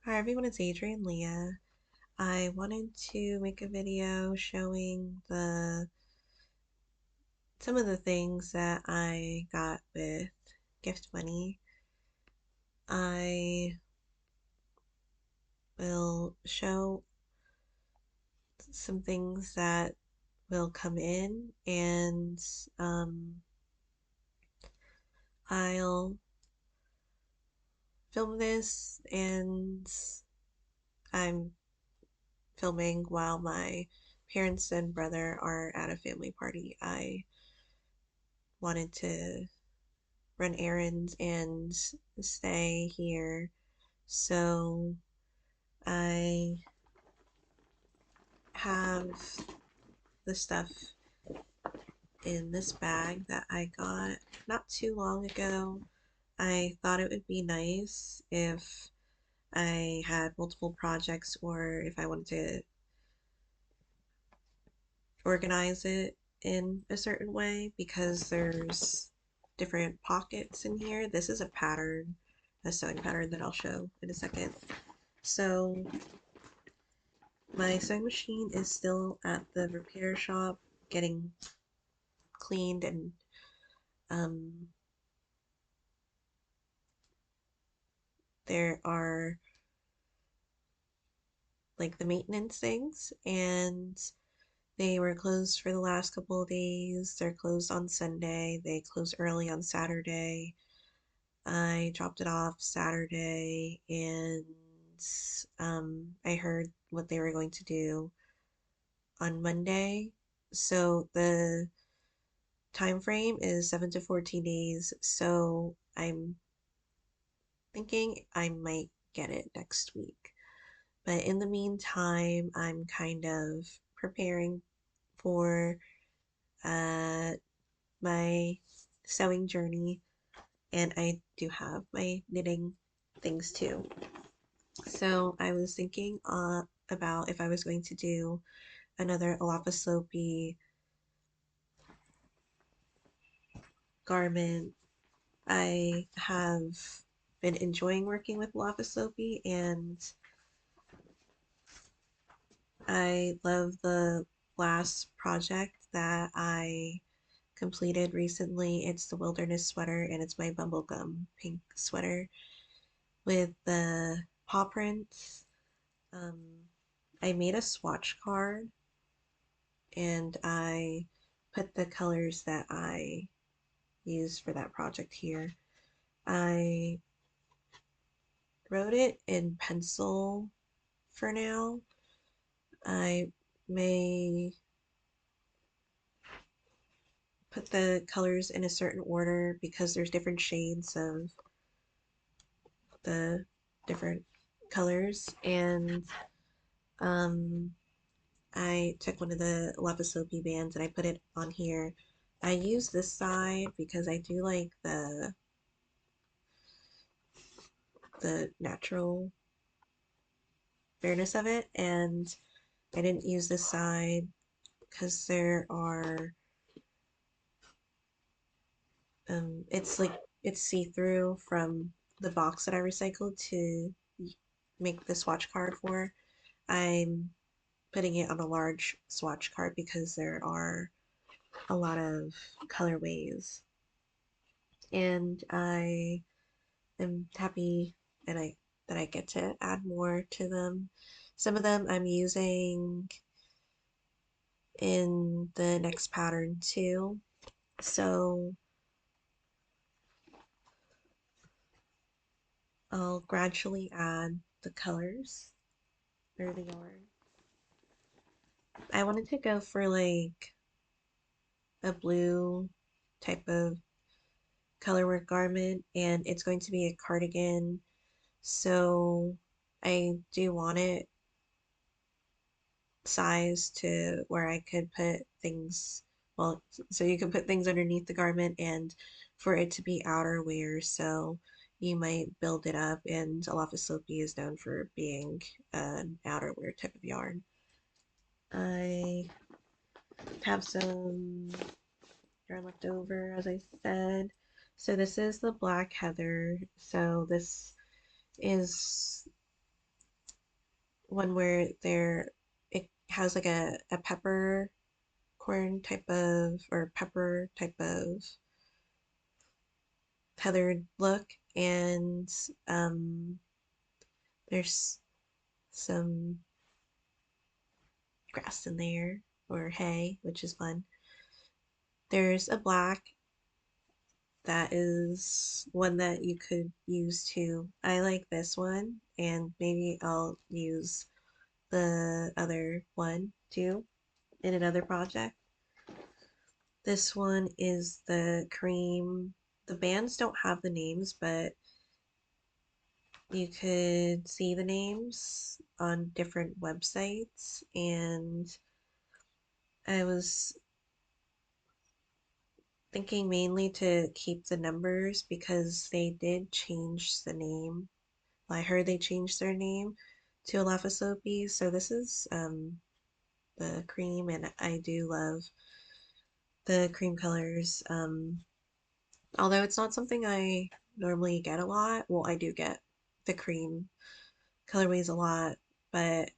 Hi everyone, it's Adrian Leah. I wanted to make a video showing some of the things that I got with gift money. I will show some things that will come in, and I'll film this, and I'm filming while my parents and brother are at a family party. I wanted to run errands and stay here. So I have the stuff in this bag that I got not too long ago. I thought it would be nice if I had multiple projects or if I wanted to organize it in a certain way because there's different pockets in here. This is a pattern, a sewing pattern that I'll show in a second. So my sewing machine is still at the repair shop getting cleaned, and um, there are like the maintenance things, and they were closed for the last couple of days. They're closed on Sunday. They close early on Saturday. I dropped it off Saturday, and I heard what they were going to do on Monday. So the time frame is 7 to 14 days. So I'm thinking I might get it next week. But in the meantime, I'm kind of preparing for uh, my sewing journey, and I do have my knitting things too. So I was thinking about if I was going to do another Alapaslopi garment. I have been enjoying working with Alapaslopi, and I love the last project that I completed recently. It's the Wilderness sweater, and it's my bubblegum pink sweater with the paw prints. Um, I made a swatch card, and I put the colors that I used for that project here. I wrote it in pencil for now. I may put the colors in a certain order because there's different shades of the different colors, and um, I took one of the Lapisopi bands and I put it on here. I use this side because I do like the natural fairness of it, and I didn't use this side because there are it's like it's see-through from the box that I recycled to make the swatch card for. I'm putting it on a large swatch card because there are a lot of colorways, and I am happy and I that I get to add more to them. Some of them I'm using in the next pattern too. So I'll gradually add the colors or the yarn. I wanted to go for like a blue type of colorwork garment, and it's going to be a cardigan. So I do want it sized to where I could put things, well, so you can put things underneath the garment and for it to be outerwear. So you might build it up, and Alapha is known for being an outerwear type of yarn. I have some yarn left over, as I said. So this is the Black Heather. So this is one where it has like a pepper corn type of or pepper type of heathered look, and um, there's some grass in there or hay, which is fun. There's a black that is one that you could use too. I like this one, and maybe I'll use the other one too in another project. This one is the cream. The bands don't have the names, but you could see the names on different websites. And I was thinking mainly to keep the numbers because they did change the name. I heard they changed their name to Alaphasopes. So this is the cream, and I do love the cream colors. Although it's not something I normally get a lot. Well, I do get the cream colorways a lot, but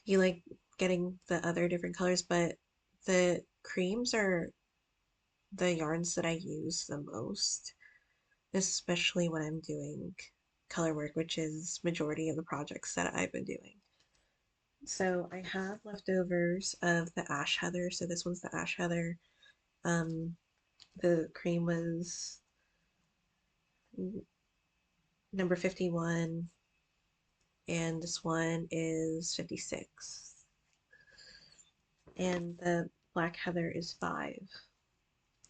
you like getting the other different colors, but the creams are the yarns that I use the most, especially when I'm doing color work, which is majority of the projects that I've been doing. So I have leftovers of the ash heather. So this one's the ash heather. Um, the cream was number 51, and this one is 56. And the black heather is 5.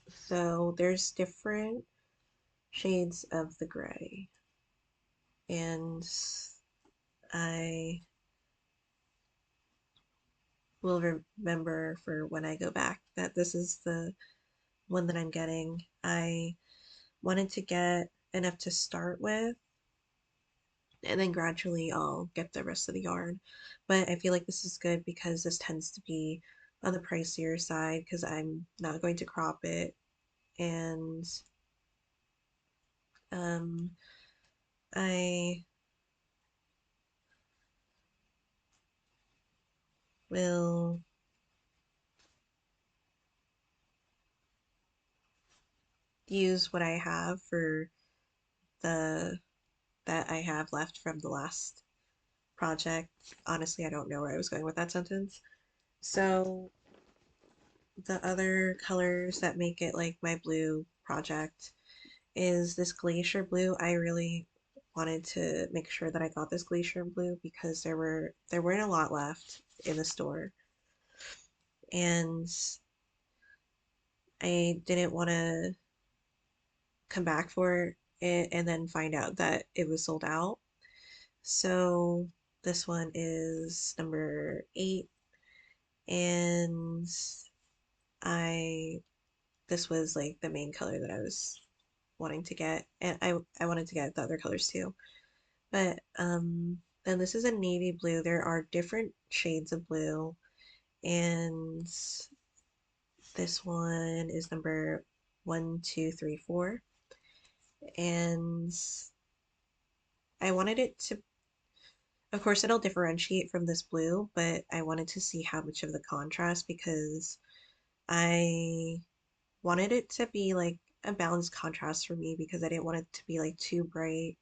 So there's different shades of the gray. And I will remember for when I go back that this is the one that I'm getting. I wanted to get enough to start with, and then gradually I'll get the rest of the yarn. But I feel like this is good because this tends to be on the pricier side because I'm not going to crop it, and um, I will use what I have for the that I have left from the last project. Honestly, I don't know where I was going with that sentence. So the other colors that make it like my blue project is this glacier blue. I really wanted to make sure that I got this glacier blue because there weren't a lot left in the store, and I didn't want to come back for it and then find out that it was sold out. So this one is number 8, and I this was like the main color that I was wanting to get, and I wanted to get the other colors too. But then this is a navy blue. There are different shades of blue, and this one is number 1, 2, 3, 4, and I wanted it to. Of course, it'll differentiate from this blue, but I wanted to see how much of the contrast because I wanted it to be like a balanced contrast for me because I didn't want it to be like too bright.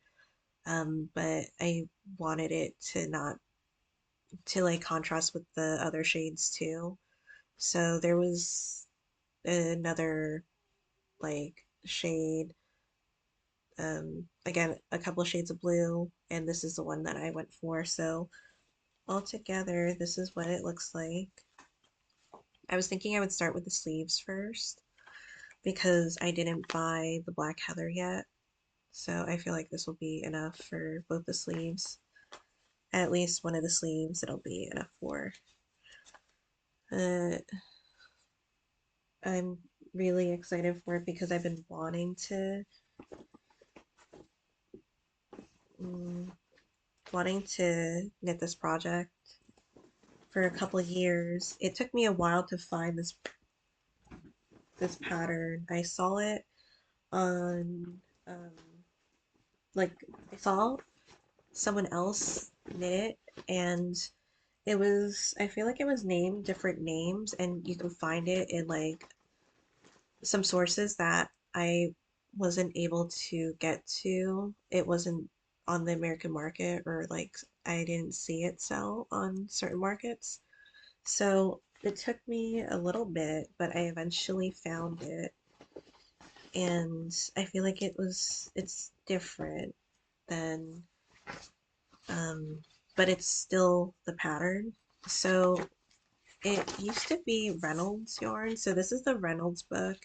But I wanted it to not to like contrast with the other shades too. So there was another like shade, again, a couple of shades of blue, and this is the one that I went for. So altogether, this is what it looks like. I was thinking I would start with the sleeves first because I didn't buy the black heather yet. So I feel like this will be enough for both the sleeves. At least one of the sleeves it'll be enough for. Uh, I'm really excited for it because I've been mm, wanting to knit this project for a couple of years. It took me a while to find this pattern. I saw it on like I saw someone else knit, and I feel like it was named different names, and you can find it in like some sources that I wasn't able to get to. It wasn't on the American market, or like I didn't see it sell on certain markets. So it took me a little bit, but I eventually found it. And I feel like it's different than, um, but it's still the pattern. So it used to be Reynolds yarn. So this is the Reynolds book,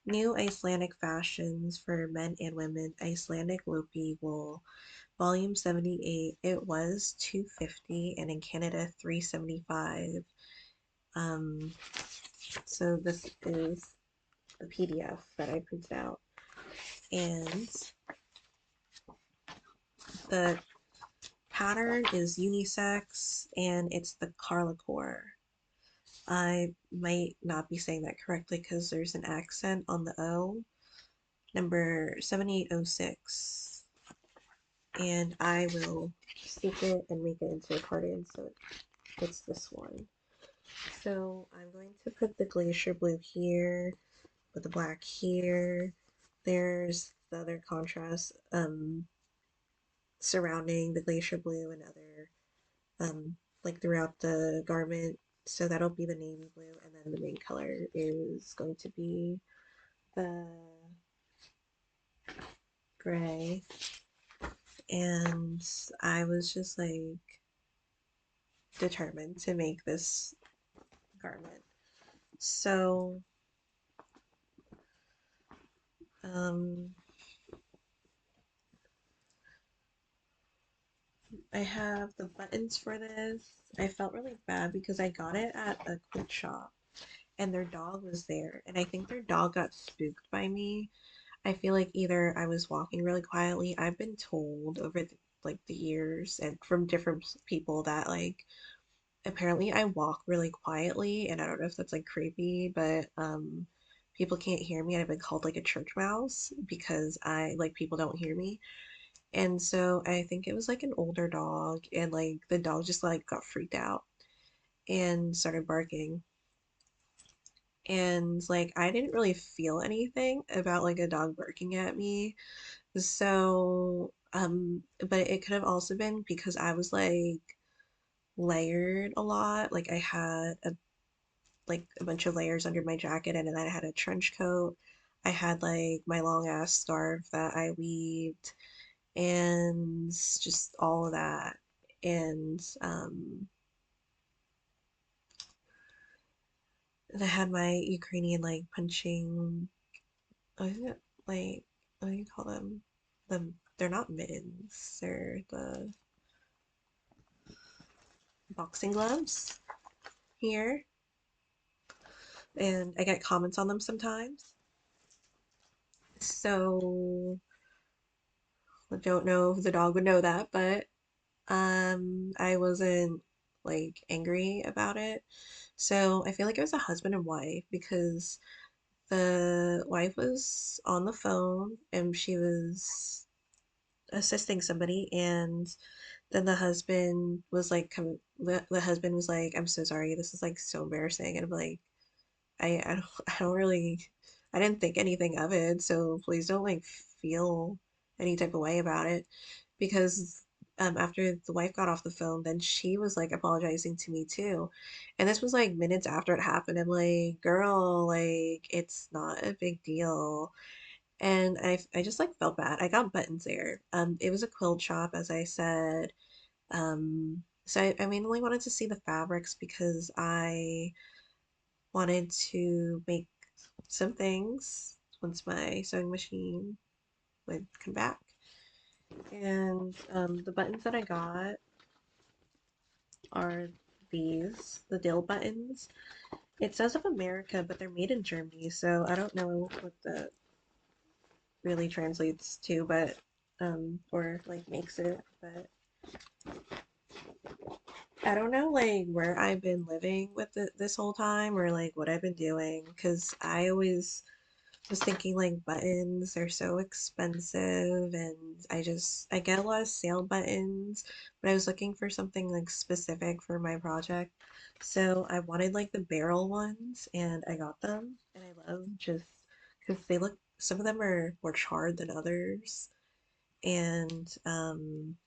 New Icelandic Fashions for Men and Women, Icelandic Lopi Wool, Volume 78. It was 250 and in Canada 375. Um, so this is a PDF that I printed out. And the pattern is unisex and it's the Carlacore. I might not be saying that correctly because there's an accent on the O. Number 7806. And I will stitch it and make it into a cardigan, so it's this one. So I'm going to put the glacier blue here, put the black here. There's the other contrast surrounding the glacier blue and other like throughout the garment. So that'll be the navy blue, and then the main color is going to be the gray. And I was just like determined to make this garment. So um, I have the buttons for this. I felt really bad because I got it at a quilt shop and their dog was there, and I think their dog got spooked by me. I feel like either I was walking really quietly. I've been told over the years and from different people that like apparently I walk really quietly, and I don't know if that's like creepy, but people can't hear me, and I've been called like a church mouse because I like people don't hear me. And so I think it was like an older dog, and like the dog just like got freaked out and started barking. And like I didn't really feel anything about like a dog barking at me. So but it could have also been because I was like layered a lot. Like I had a bunch of layers under my jacket, and then I had a trench coat. I had like my long ass scarf that I weaved and just all of that. And and I had my Ukrainian like punching, I think that, like, what do you call them? They're not mittens, they're the boxing gloves here. And I get comments on them sometimes. So I don't know if the dog would know that, but I wasn't like angry about it. So I feel like it was a husband and wife because the wife was on the phone and she was assisting somebody, and then the husband was like the husband was like, I'm so sorry, this is like so embarrassing. And I'm like, I don't really, I didn't think anything of it, so please don't like feel any type of way about it. Because after the wife got off the phone, then she was like apologizing to me too. And this was like minutes after it happened. I'm like, girl, like it's not a big deal. And I just like felt bad. I got buttons there. It was a quilt shop, as I said. So I mainly wanted to see the fabrics because I wanted to make some things once my sewing machine would come back. And the buttons that I got are these, the dill buttons. It says of America, but they're made in Germany, so I don't know what that really translates to, but or like makes it, but I don't know like where I've been living with this whole time or like what I've been doing because I always was thinking like buttons, they're so expensive and I get a lot of sale buttons, but I was looking for something like specific for my project. So I wanted like the barrel ones and I got them and I love just because they look some of them are more charred than others. And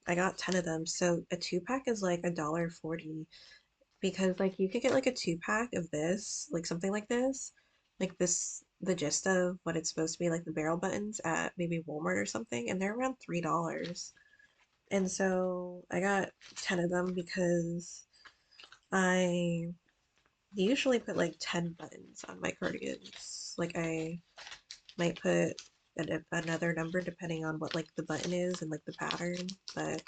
I got 10 of them. So a two pack is like $1.40 because like you could get like a two pack of this, like something like this, the gist of what it's supposed to be, like the barrel buttons at maybe Walmart or something, and they're around $3. And so I got 10 of them because I usually put like 10 buttons on my cardigans. Like I might put another number depending on what like the button is and like the pattern, but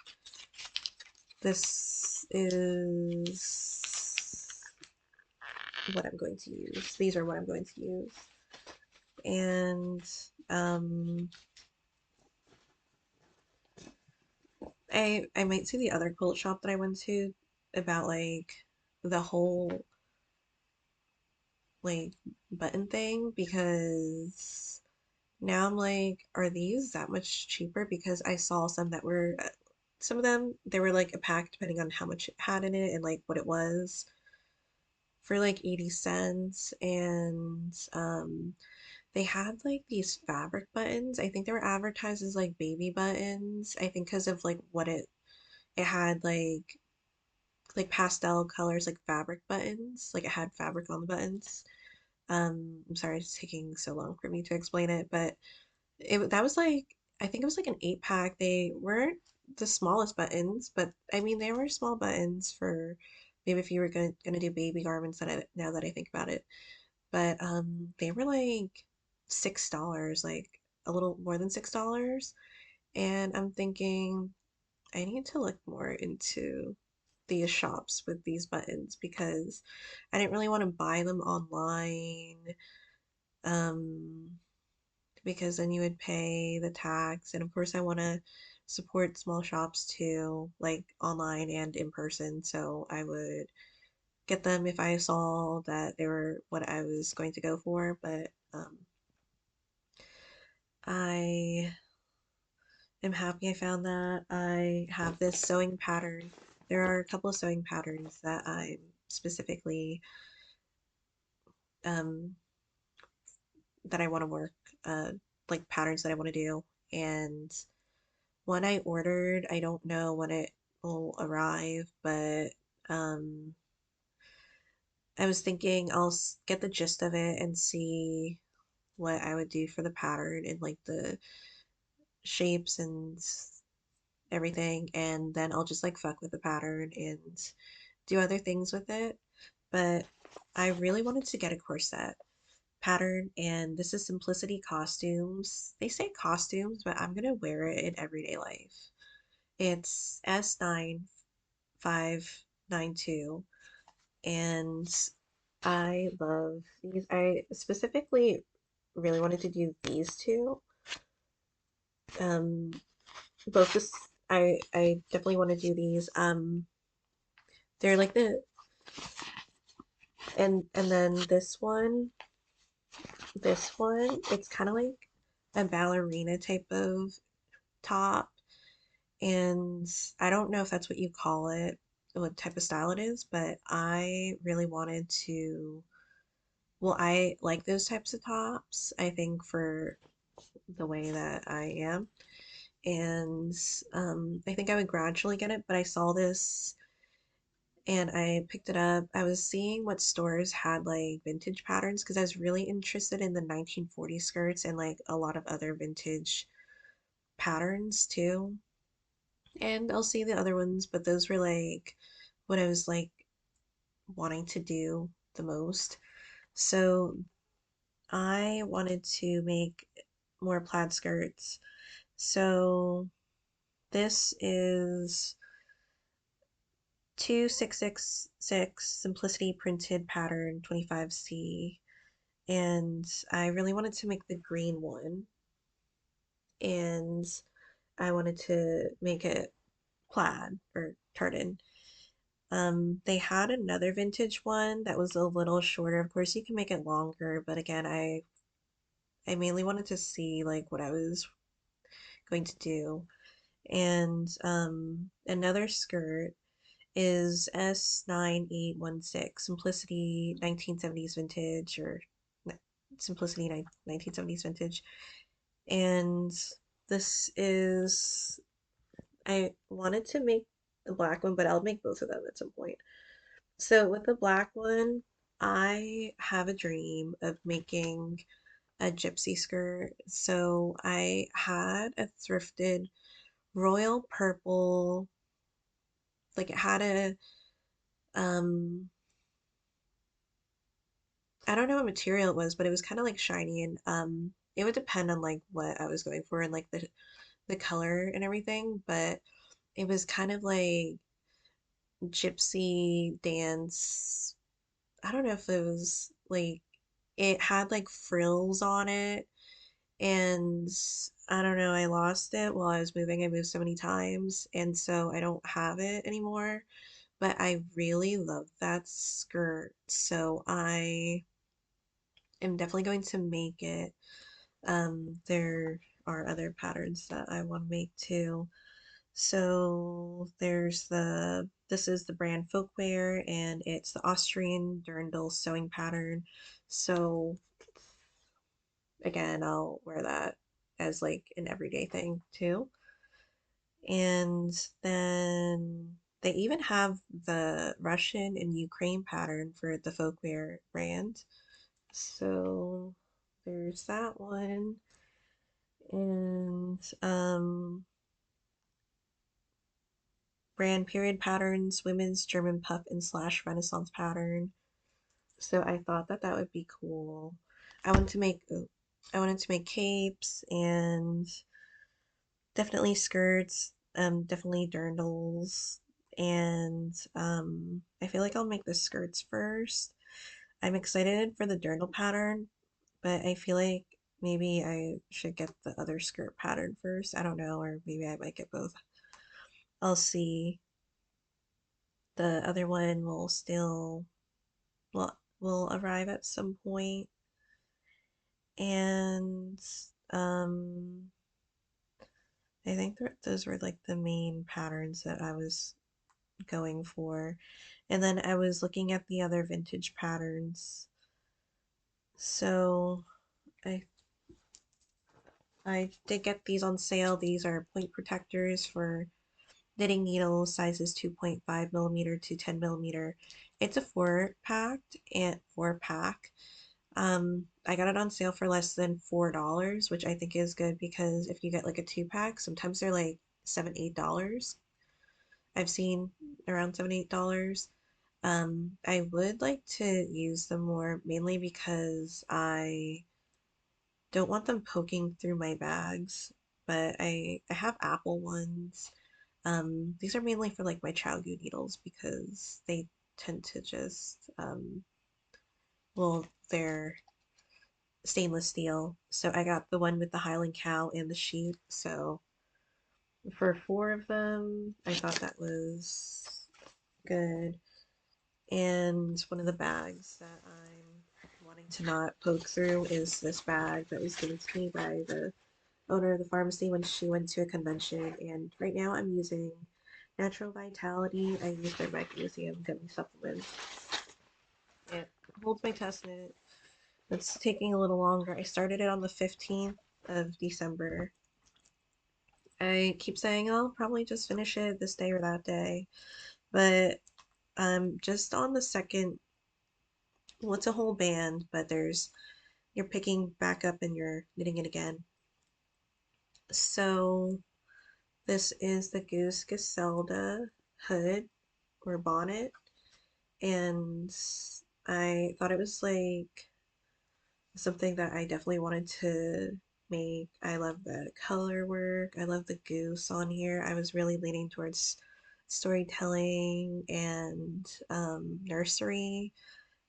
this is what I'm going to use. These are what I'm going to use. And um, I might see the other quilt shop that I went to about like the whole like button thing because now I'm like, are these that much cheaper? Because I saw some that were some of them they were like a pack depending on how much it had in it and like what it was for like 80 cents and they had like these fabric buttons. I think they were advertised as like baby buttons. I think because of like what it had like pastel colors like fabric buttons. Like it had fabric on the buttons. I'm sorry it's taking so long for me to explain it, but it that was like I think it was like an 8 pack. They weren't the smallest buttons, but I mean they were small buttons for maybe if you were gonna do baby garments now that I think about it. But they were like $6, like a little more than $6. And I'm thinking I need to look more into these shops with these buttons because I didn't really want to buy them online. Um, because then you would pay the tax, and of course I want to support small shops too, like online and in person. So I would get them if I saw that they were what I was going to go for, but I am happy I found that. I have this sewing pattern. There are a couple of sewing patterns that I'm specifically um, that I want to work, uh, like patterns that I want to do. And one I ordered, I don't know when it will arrive, but um, I was thinking get the gist of it and see what I would do for the pattern and like the shapes and everything, and then I'll just like fuck with the pattern and do other things with it. But I really wanted to get a corset pattern, and this is Simplicity Costumes. They say costumes, but I'm gonna wear it in everyday life. It's S9592, and I love these. I specifically really wanted to do these two. Um, both this I definitely want to do these. They're like and then this one, it's kind of like a ballerina type of top, and I don't know if that's what you call it, what type of style it is, but I really wanted to. Well, I like those types of tops, I think, for the way that I am. And I think I would gradually get it, but I saw this and I picked it up. I was seeing what stores had like vintage patterns because I was really interested in the 1940 skirts and like a lot of other vintage patterns too. And I'll see the other ones, but those were like what I was like wanting to do the most. So I wanted to make more plaid skirts. So this is 2666 Simplicity Printed Pattern 25C. And I really wanted to make the green one. And I wanted to make it plaid or tartan. They had another vintage one that was a little shorter. Of course, you can make it longer, but again, I mainly wanted to see like what I was going to do. And another skirt is S9816 Simplicity 1970s vintage or Simplicity 1970s vintage. And this is, I wanted to make the black one, but I'll make both of them at some point. So with the black one, I have a dream of making a gypsy skirt. So I had a thrifted royal purple, like it had a um I don't know what material it was, but it was kind of like shiny and it would depend on like what I was going for and like the color and everything, but it was kind of like gypsy dance. I don't know if it was like it had like frills on it and I don't know, I lost it while I was moving. I moved so many times and so I don't have it anymore, but I really love that skirt. So I am definitely going to make it. There are other patterns that I want to make too. So there's this is the brand Folkwear and it's the Austrian Dirndl sewing pattern. So again, I'll wear that as like an everyday thing too. And then they even have the Russian and Ukraine pattern for the Folkwear brand. So there's that one. And brand period patterns, women's German puff and slash Renaissance pattern. So I thought that that would be cool. I wanted to make I wanted to make capes and definitely skirts, definitely dirndls, and I feel like I'll make the skirts first. I'm excited for the dirndl pattern, but I feel like maybe I should get the other skirt pattern first. I don't know, or maybe I might get both. I'll see. The other one will arrive at some point, and um, I think those were like the main patterns that I was going for. And then I was looking at the other vintage patterns. So I I did get these on sale. These are point protectors for knitting needles sizes 2.5 millimeter to 10 millimeter. It's a four pack. I got it on sale for less than $4, which I think is good because if you get like a two pack, sometimes they're like $7, $8. I've seen around $7, $8. I would like to use them more, mainly because I don't want them poking through my bags, but I have Apple ones. These are mainly for like my ChowGoo needles because they tend to just well, they're stainless steel. So I got the one with the Highland cow and the sheep. So for four of them, I thought that was good. And one of the bags that I'm wanting to not poke through is this bag that was given to me by the owner of the pharmacy when she went to a convention. And right now I'm using Natural Vitality. I use their magnesium gummy supplements. It holds my test knit. It's taking a little longer. I started it on the 15th of December. I keep saying I'll probably just finish it this day or that day, but just on the second, well, it's a whole band, but there's you're picking back up and you're knitting it again. So this is the Goose Giselda hood or bonnet, and I thought it was like something that I definitely wanted to make. I love the color work. I love the goose on here. I was really leaning towards storytelling and nursery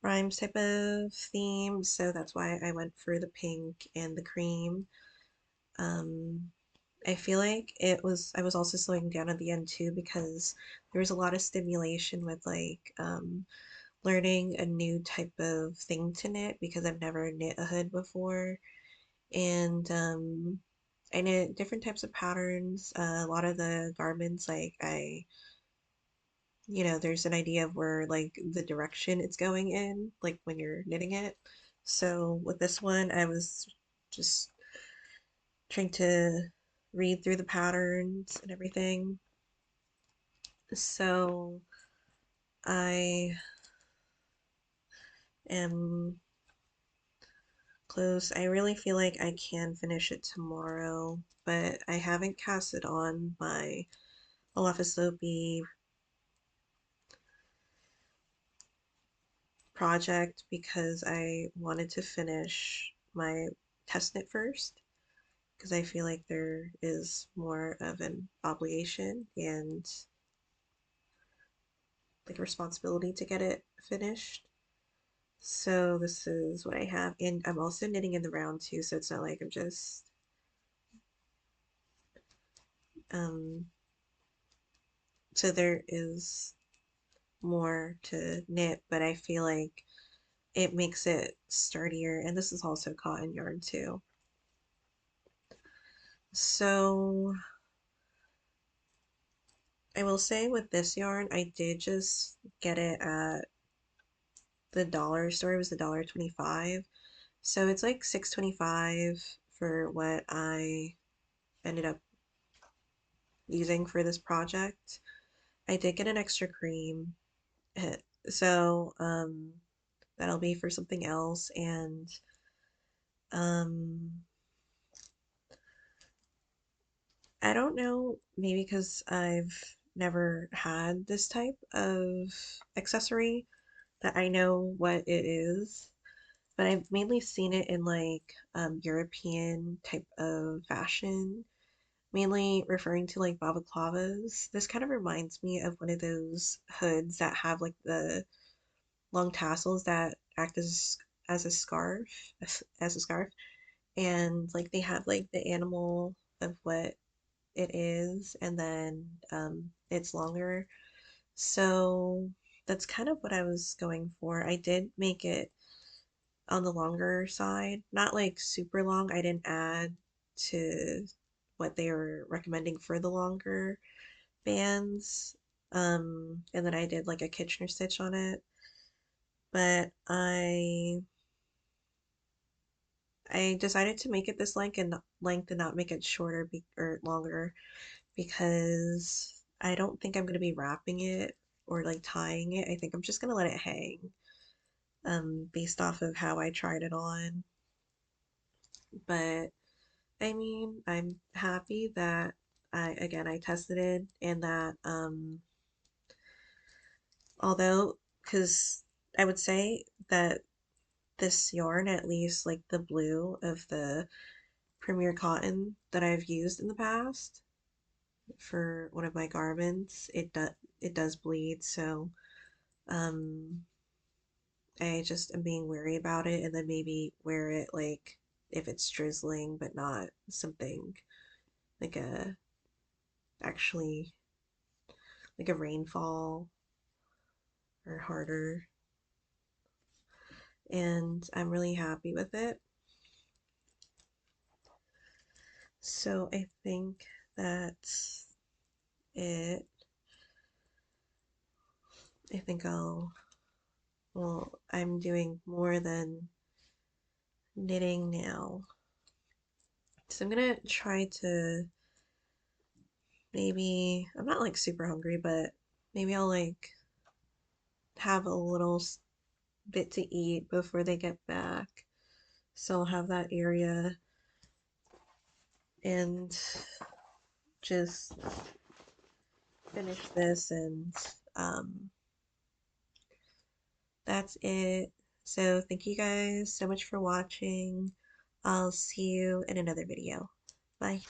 rhymes type of theme, so that's why I went for the pink and the cream. Um, I feel like I was also slowing down at the end too because there was a lot of stimulation with like learning a new type of thing to knit because I've never knit a hood before And I knit different types of patterns. A lot of the garments, like there's an idea of where like the direction it's going in, like when you're knitting it. So with this one, I was just trying to read through the patterns and everything. So I am close. I really feel like I can finish it tomorrow, but I haven't cast it on my Alephaslope project because I wanted to finish my test knit first because I feel like there is more of an obligation and like a responsibility to get it finished. So this is what I have, and I'm also knitting in the round too, so it's not like I'm just um so there is more to knit, but I feel like it makes it sturdier, and this is also cotton yarn too. So I will say with this yarn, I did just get it at the dollar store. It was $1.25. So it's like $6.25 for what I ended up using for this project. I did get an extra cream. eh, So that'll be for something else. And um I don't know, maybe because I've never had this type of accessory that I know what it is, but I've mainly seen it in like European type of fashion, mainly referring to like balaclavas. This kind of reminds me of one of those hoods that have like the long tassels that act as a scarf, as a scarf, and like they have like the animal of what it is, and then it's longer. So that's kind of what I was going for. I did make it on the longer side, not like super long. I didn't add to what they were recommending for the longer bands. And then I did like a Kitchener stitch on it. But I decided to make it this length and not make it shorter or longer because I don't think I'm gonna be wrapping it or like tying it. I think I'm just gonna let it hang, based off of how I tried it on. But I mean, I'm happy that I tested it and that although because I would say that this yarn, at least like the blue of the Premier Cotton that I've used in the past for one of my garments, it does bleed, so um I just am being wary about it and then maybe wear it like if it's drizzling but not something like a actually like a rainfall or harder. And I'm really happy with it. So I think that's it. I think I'm doing more than knitting now. So I'm gonna try to maybe, I'm not like super hungry, but maybe I'll like have a little bit to eat before they get back. So I'll have that area and just finish this and um that's it. So thank you guys so much for watching. I'll see you in another video. Bye.